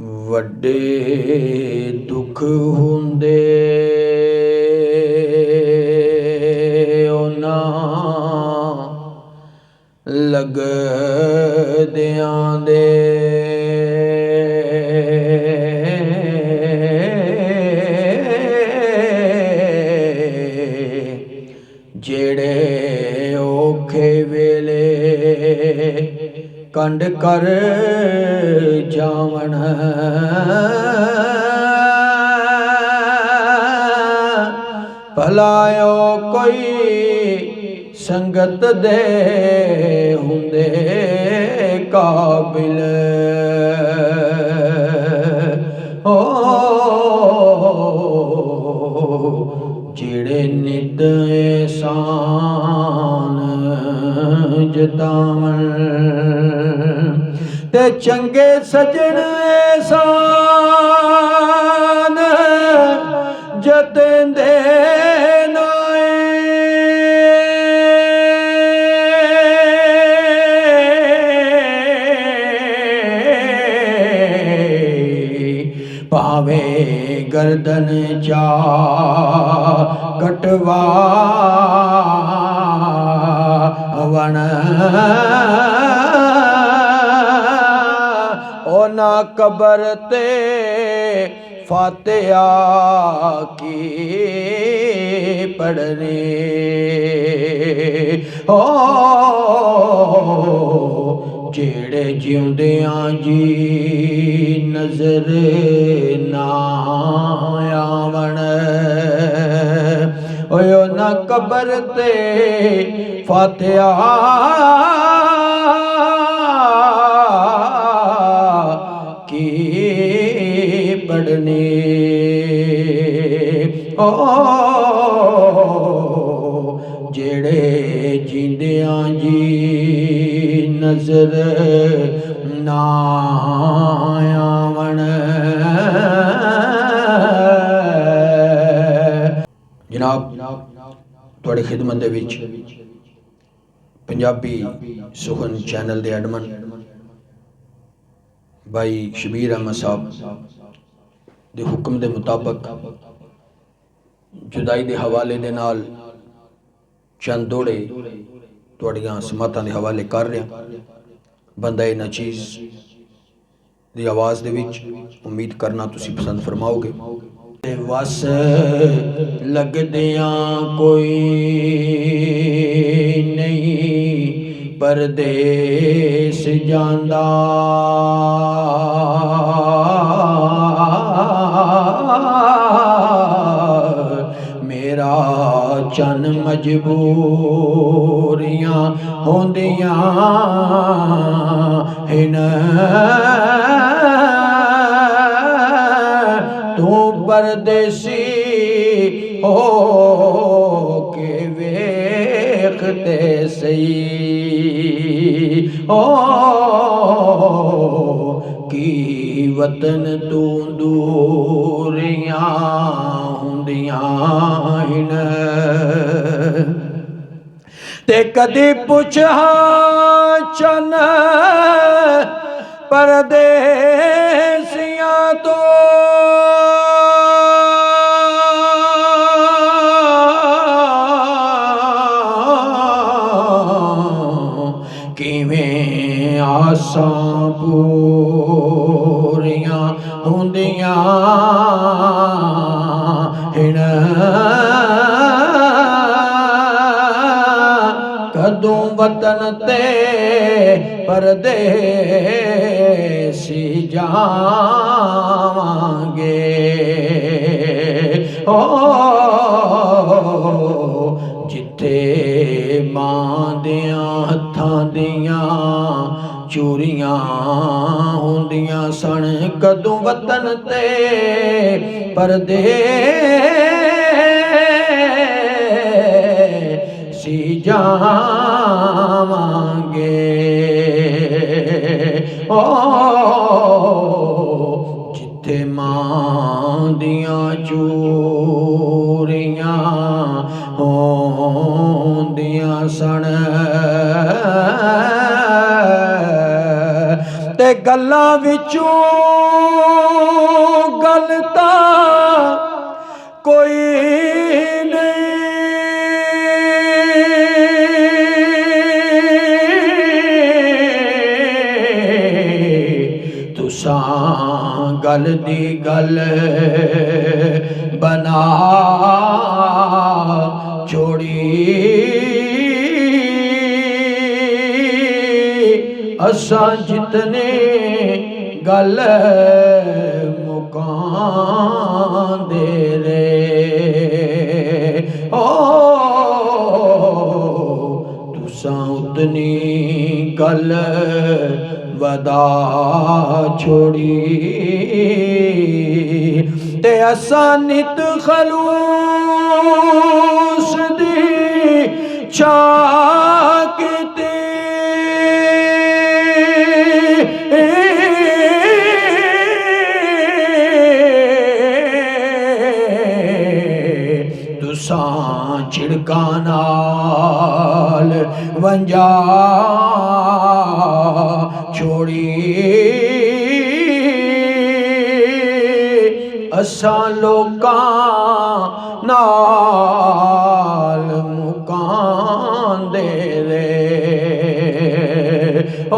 ਵੱਡੇ ਦੁੱਖ ਹੁੰਦੇ ਉਹਨਾਂ ਲੱਗਦਿਆਂ ਦੇ ਜਿਹੜੇ ਔਖੇ ਵੇਲੇ ਕੰਡ ਕਰ ਜਾਵਣ ਭਲਾਇਓ ਕੋਈ ਸੰਗਤ ਦੇ ਹੁੰਦੇ ਕਾਬਿਲ ਹੋ ਜਿਹੜੇ ਨਿਤ ਇਹਸਾਨ ਜਤਾਵਣ ਤੇ ਚੰਗੇ ਸਜਣ ਇਹਸਾਨ ਜਤਿੰਦੇ ਭਾਵੇਂ ਗਰਦਨ ਚਾ ਕਟਵਾਵਣ ਉਹਨਾਂ ਕਬਰ ਤੇ ਫਾਤਿਹਾ ਕੀ ਪੜ੍ਹਨੀ ਹੋ ਜਿਹੜੇ ਜਿਉਂਦਿਆਂ ਜੀ ਨਜ਼ਰ ਨਾ ਆਵਣ ਓਏ ਉਹਨਾਂ ਕਬਰ ਤੇ ਫਾਤਿਹਾ ਕੀ ਪੜ੍ਹਨੀ ਓ ਜਿਹੜੇ ਜਿੰਦਿਆਂ ਜੀ ਨਜ਼ਰ ਨਾ ਆਵਣ। ਜਨਾਬ ਤੁਹਾਡੀ ਖਿਦਮਤ ਦੇ ਵਿੱਚ ਪੰਜਾਬੀ ਸੁਖਨ ਚੈਨਲ ਦੇ ਐਡਮਨ ਭਾਈ ਸ਼ਬੀਰ ਅਹਿਮਦ ਸਾਹਿਬ ਦੇ ਹੁਕਮ ਦੇ ਮੁਤਾਬਕ ਜੁਦਾਈ ਦੇ ਹਵਾਲੇ ਦੇ ਨਾਲ ਚੰਦ ਦੋੜੇ ਤੁਹਾਡੀਆਂ ਸਮਾਤਾਂ ਦੇ ਹਵਾਲੇ ਕਰ ਰਿਹਾ। ਬੰਦਾ-ਏ ਨਚੀਜ਼ ਦੀ ਆਵਾਜ਼ ਦੇ ਵਿੱਚ ਉਮੀਦ ਕਰਨਾ ਤੁਸੀਂ ਪਸੰਦ ਫਰਮਾਓਗੇ। ਵਸ ਲੱਗਦਿਆਂ ਕੋਈ ਨਹੀਂ ਪਰਦੇਸ ਜਾਂਦਾ ਮੇਰਾ ਚੰਨ ਮਜਬੂਰੀਆਂ ਹੁੰਦੀਆਂ ਹਨ ਤੂੰ ਪਰਦੇਸੀ ਹੋ ਕੇ ਵੇਖ ਤੇ ਸਹੀ ਓ ਕੀ ਵਤਨ ਤੂੰ ਦੂਰੀਆਂ ਹੁੰਦੀਆਂ ਹਨ ਤੇ ਕਦੀ ਪੁੱਛਾਂ ਚੰਨ ਪਰਦੇਸੀਆਂ ਤੋਂ ਕਿਵੇਂ ਆਸਾਂ ਪੂਰੀਆਂ ਹੁੰਦੀਆਂ ਹਨ ਕਦੋਂ ਵਤਨ ਤੇ ਪਰਦੇਸੀ ਜਾਵਾਂਗੇ ਓ ਜਿੱਥੇ ਮਾਂ ਦਿਆਂ ਹੱਥਾਂ ਦੀਆਂ ਚੂਰੀਆਂ ਹੁੰਦੀਆਂ ਸਣ ਕਦੋਂ ਵਤਨ ਤੇ ਪਰਦੇਸੀ ਜਾਵਾਂਗੇ ਓ ਜਿੱਥੇ ਮਾਂ ਦੀਆਂ ਚੂਰੀਆਂ ਹੁੰਦੀਆਂ ਸਣ ਤੇ ਗੱਲਾਂ ਵਿੱਚੋਂ कोई नहीं तुसां गल दी गल बना छोड़ी असां जितने गल मुकांदे रे ओ तुसां उतनी गल वदा छोड़ी ते असां नित खलूस दी चाक छिड़का नाल वंजा छोड़ी असां लोकां नाल मुकांदे रे ओ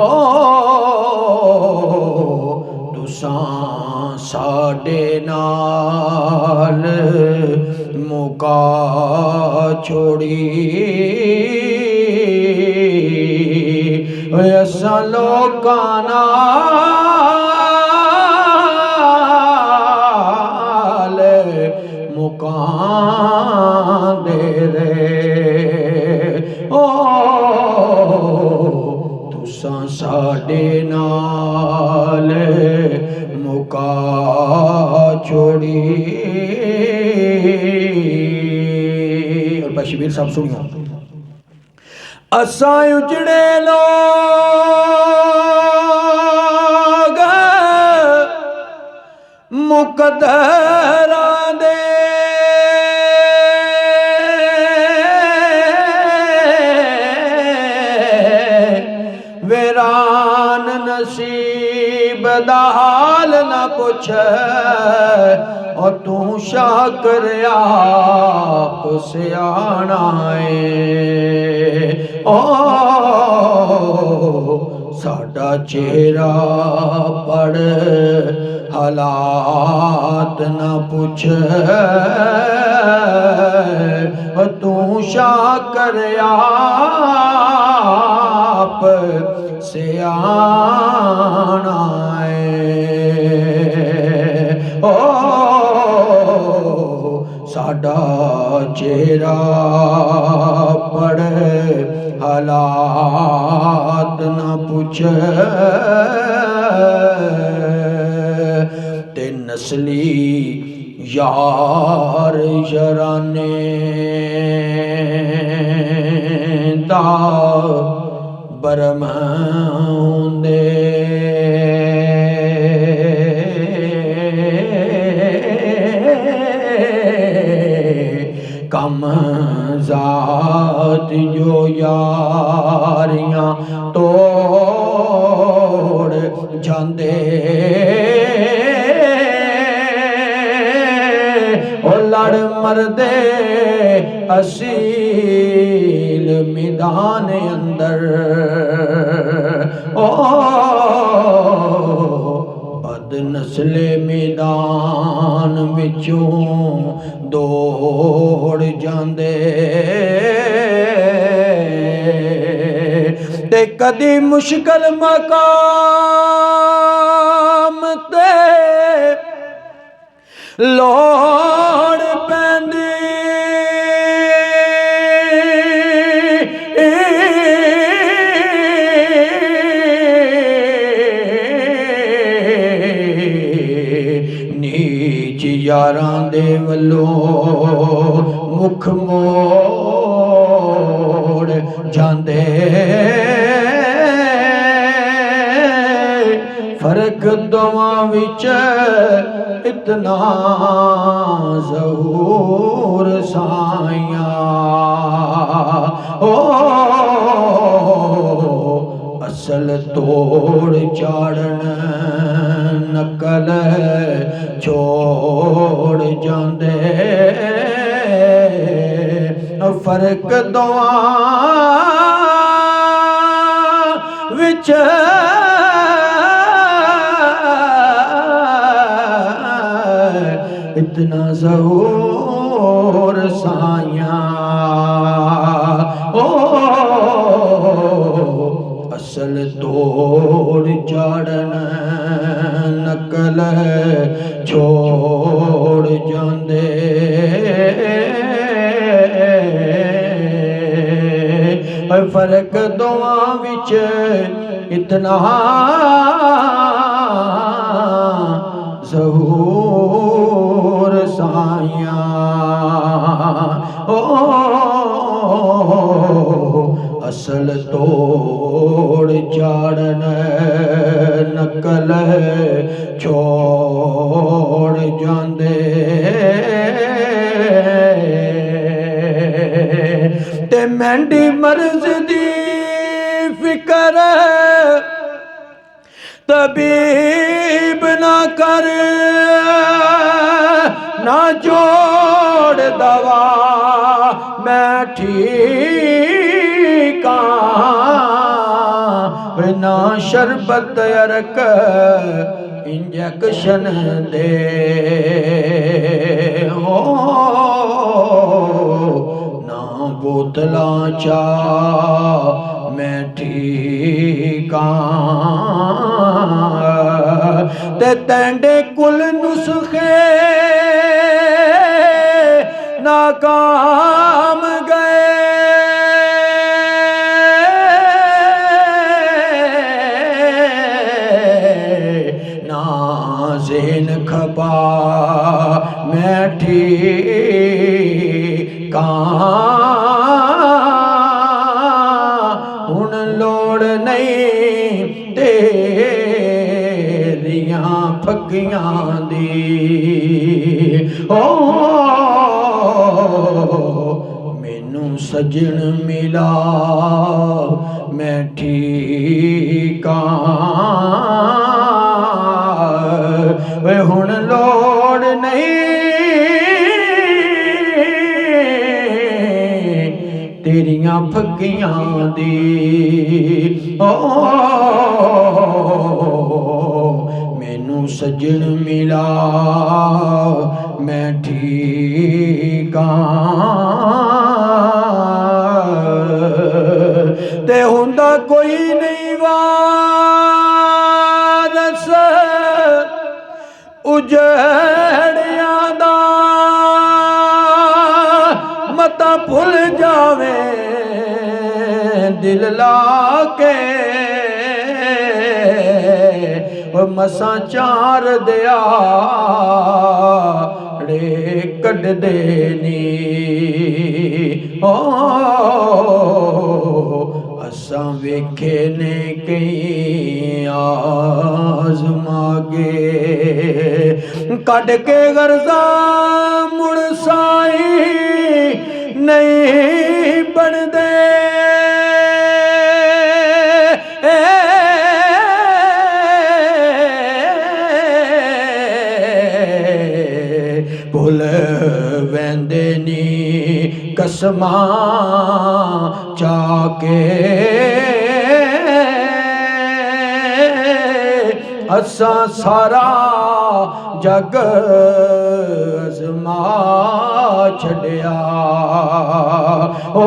तुसां साडे नाल मुका छोड़ी असां लोकां नाल मुकांदे रे ओ तुसां साडे नाल मुका छोड़ी। शबीर साहब सुनियो असां उजड़े लोग मुकद्दरां दे वीरान नसीब दा हाल न पुछ और तू शाकर आप सियाना है ओ साडा चेहरा पढ़ हालात न पूछ और तू शाकर आप सियाना है ओ साडा चेहरा पढ़ हालात न पूछ ते नस्ली यार यराने दा बरम होंदे कम जात जो यारियां तोड़ जांदे ओ लड़ मरदे असील मैदान अंदर ओ बद नस्ले मैदान विचों दौड़ जांदे ते कदी मुश्किल मकाम ते लोड़ पैंदी नीच यारां दे वल्लों मुख मोड़ जांदे फर्क दोवां विच इतना ज़हूर साइयां ओ असल तोड़ चाड़न न ਨਕਲ ਛੋੜ ਜਾਂਦੇ ਫਰਕ ਦੋਆਂ ਵਿੱਚ इतना ज़हूर साया ओ असल तोड़ चाड़न नकल छोड़ जांदे फर्क दोवां विच इतना ज़हूर साया ओ असल तोड़ चाड़न नकल छोड़ जांदे ते मैंडी मर्ज़ दी फिकर तबीब ना कर ना जोड़ दवा मैं ठीक ना शरबत अरक इंजेक्शन दे हो ना बोतलां चा मैं ठीक ते तेंडे कुल नुस्खे नाकाम गए ना ज़ेन खपा मैं ठीक हुण लोड़ नहीं तेरियां फकियां दी ओ मैनू सजन मिला मैं ठीक वे हुण लोड़ नहीं तेरियां फकियां दी ओ मैनू सजन मिला मैं ठीक ते हुंदा कोई नहीं वारस उजड़ियां दा मता भुल जावे दिल ला के मसा चार दिहाड़े कढ़ देनी ओ असां वेखे ने कई आज़मा के कढ़ के गर्जा मुड़ साई नहीं बनदे भुल वेंदे नी कसमां चाके असां सारा जग अज़मा छड़िया ओ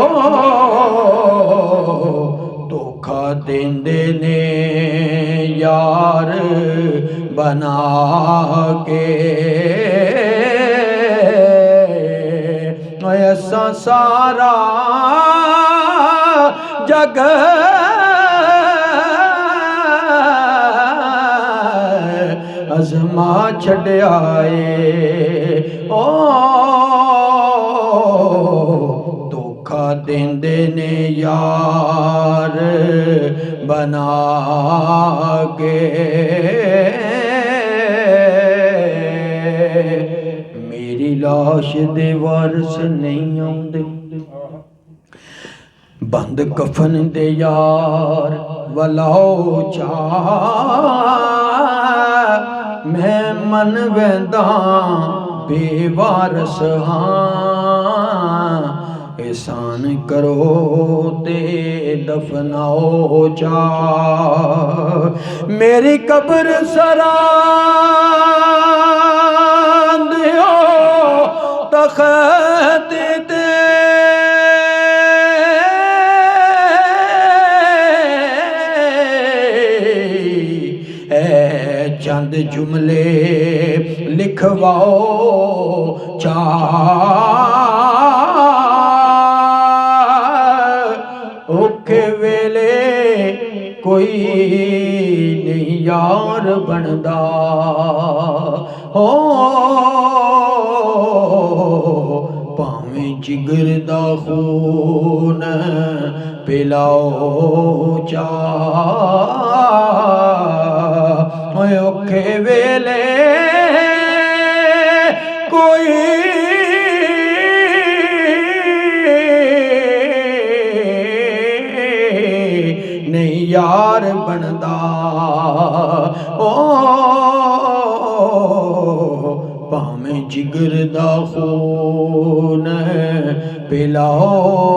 धोखा देंदे ने यार बना के ऐसा सारा जग अज़मा छड़ियाए ओ धोखा देंदे ने यार बना के मेरी लाश दे वारस नहीं आउंदे बंद कफन दे यार वलाओ चा मैं मन वैंदा बेवारस हाँ एहसान करो ते दफनाओ जा मेरी कब्र सरांदियो तख़्त ते चंद जुमले लिखवाओ चार औखे वेले कोई नहीं यार बनदा हो भावें जिगर दा खून पिलाओ चार औखे वेले कोई नहीं यार बनदा ओ भावें जिगर दा खून पिलाओ